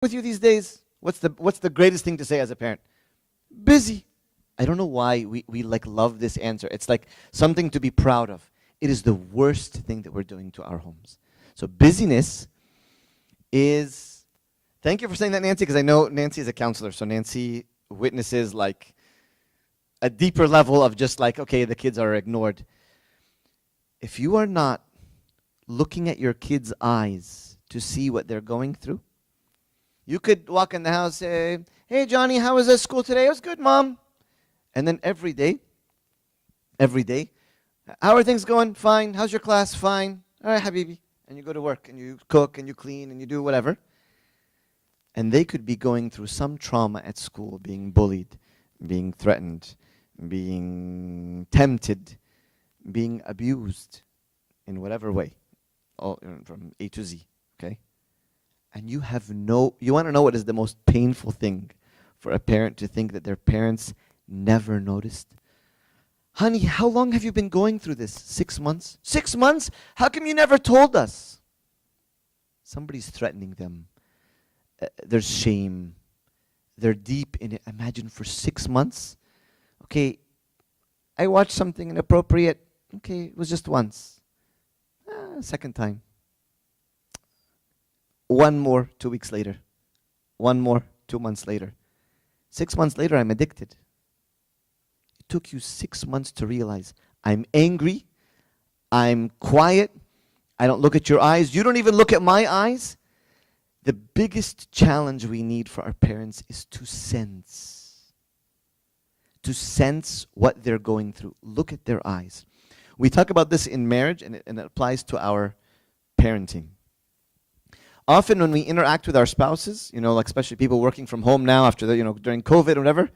with you these days? What's the greatest thing to say as a parent? Busy. I don't know why we like love this answer. It's like something to be proud of. It is the worst thing that we're doing to our homes. So busyness is, thank you for saying that, Nancy, because I know Nancy is a counselor. So Nancy witnesses like a deeper level of just like, okay, the kids are ignored. If you are not looking at your kids' eyes to see what they're going through, you could walk in the house, say, hey, Johnny, how was school today? It was good, Mom. And then every day, how are things going? Fine. How's your class? Fine. All right, Habibi. And you go to work, and you cook, and you clean, and you do whatever. And they could be going through some trauma at school, being bullied, being threatened, being tempted, being abused in whatever way, all, from A to Z, okay? And you want to know what is the most painful thing for a parent to think that their parents never noticed? Honey, how long have you been going through this? 6 months? 6 months? How come you never told us? Somebody's threatening them. There's shame. They're deep in it. Imagine for 6 months. Okay, I watched something inappropriate. Okay, it was just once. Second time. One more 2 weeks later. One more 2 months later. 6 months later, I'm addicted. It took you 6 months to realize I'm angry, I'm quiet, I don't look at your eyes, you don't even look at my eyes. The biggest challenge we need for our parents is to sense what they're going through. Look at their eyes. We talk about this in marriage, and it applies to our parenting. Often when we interact with our spouses, like especially people working from home now after during COVID or whatever,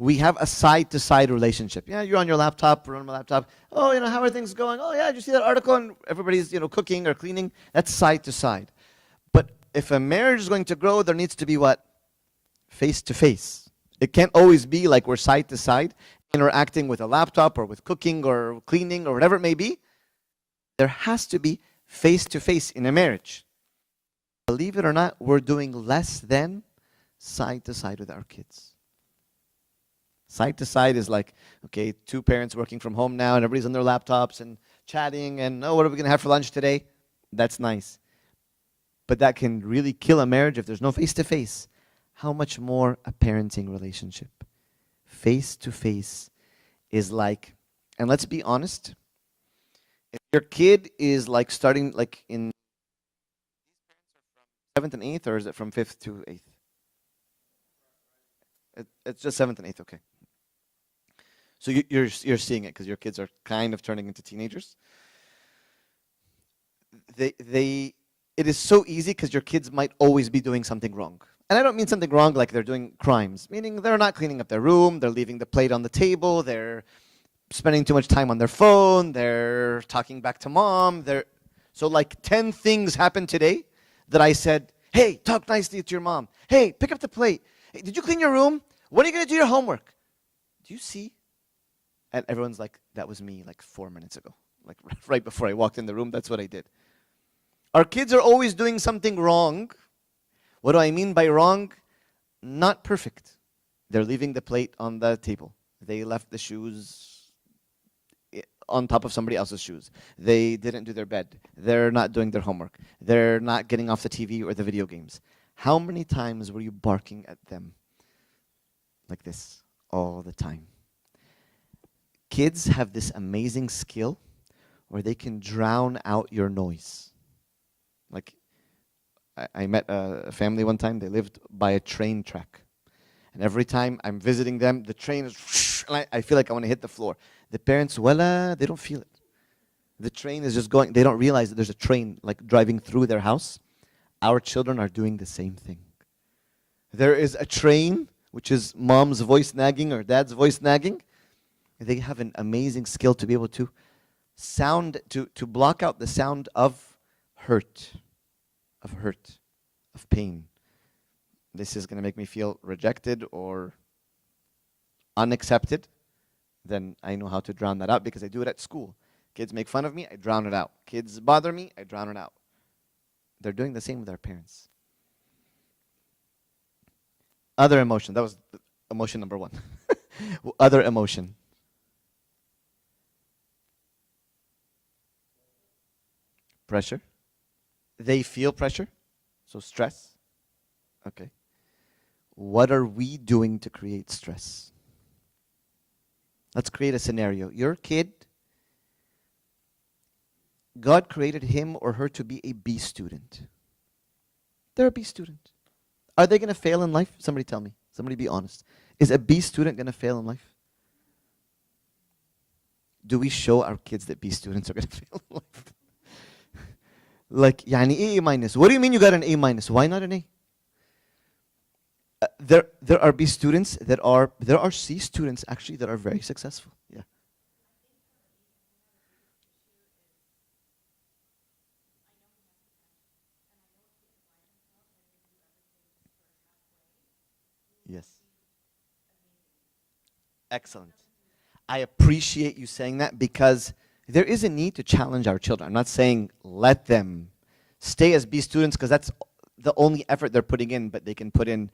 we have a side-to-side relationship. Yeah, you're on your laptop, we're on my laptop. Oh, how are things going? Oh, yeah, did you see that article? And everybody's, cooking or cleaning. That's side-to-side. But if a marriage is going to grow, there needs to be what? Face-to-face. It can't always be like we're side-to-side, interacting with a laptop or with cooking or cleaning or whatever it may be. There has to be face-to-face in a marriage. Believe it or not, we're doing less than side-to-side with our kids. Side-to-side is like, okay, two parents working from home now, and everybody's on their laptops and chatting, and what are we going to have for lunch today? That's nice. But that can really kill a marriage if there's no face-to-face. How much more a parenting relationship? Face-to-face is like, and let's be honest, if your kid is like starting like in 7th and 8th, or is it from 5th to 8th? It's just 7th and 8th, okay. So you're seeing it because your kids are kind of turning into teenagers. It is so easy because your kids might always be doing something wrong. And I don't mean something wrong like they're doing crimes, meaning they're not cleaning up their room, they're leaving the plate on the table, they're spending too much time on their phone, they're talking back to mom. So like 10 things happened today that I said, hey, talk nicely to your mom. Hey, pick up the plate. Hey, did you clean your room? When are you going to do your homework? Do you see? And everyone's like, that was me like 4 minutes ago. Like right before I walked in the room, that's what I did. Our kids are always doing something wrong. What do I mean by wrong? Not perfect. They're leaving the plate on the table. They left the shoes on top of somebody else's shoes. They didn't do their bed. They're not doing their homework. They're not getting off the TV or the video games. How many times were you barking at them like this all the time? Kids have this amazing skill where they can drown out your noise. Like, I met a family one time, they lived by a train track. And every time I'm visiting them, the train is, and I feel like I want to hit the floor. The parents, they don't feel it. The train is just going, they don't realize that there's a train like driving through their house. Our children are doing the same thing. There is a train, which is mom's voice nagging or dad's voice nagging. They have an amazing skill to be able to to block out the sound of hurt, of pain. This is going to make me feel rejected or unaccepted. Then I know how to drown that out because I do it at school. Kids make fun of me, I drown it out. Kids bother me, I drown it out. They're doing the same with our parents. Other emotion. That was emotion number one. Other emotion. Pressure. They feel pressure. So stress. Okay. What are we doing to create stress? Let's create a scenario. Your kid, God created him or her to be a B student. They're a B student. Are they going to fail in life? Somebody tell me. Somebody be honest. Is a B student going to fail in life? Do we show our kids that B students are going to fail in life? Like, يعني A minus. What do you mean you got an A minus? Why not an A? There are B students that are, there are C students actually that are very successful. Yeah. Yes. Excellent. I appreciate you saying that because there is a need to challenge our children. I'm not saying let them stay as B students because that's the only effort they're putting in, but they can put in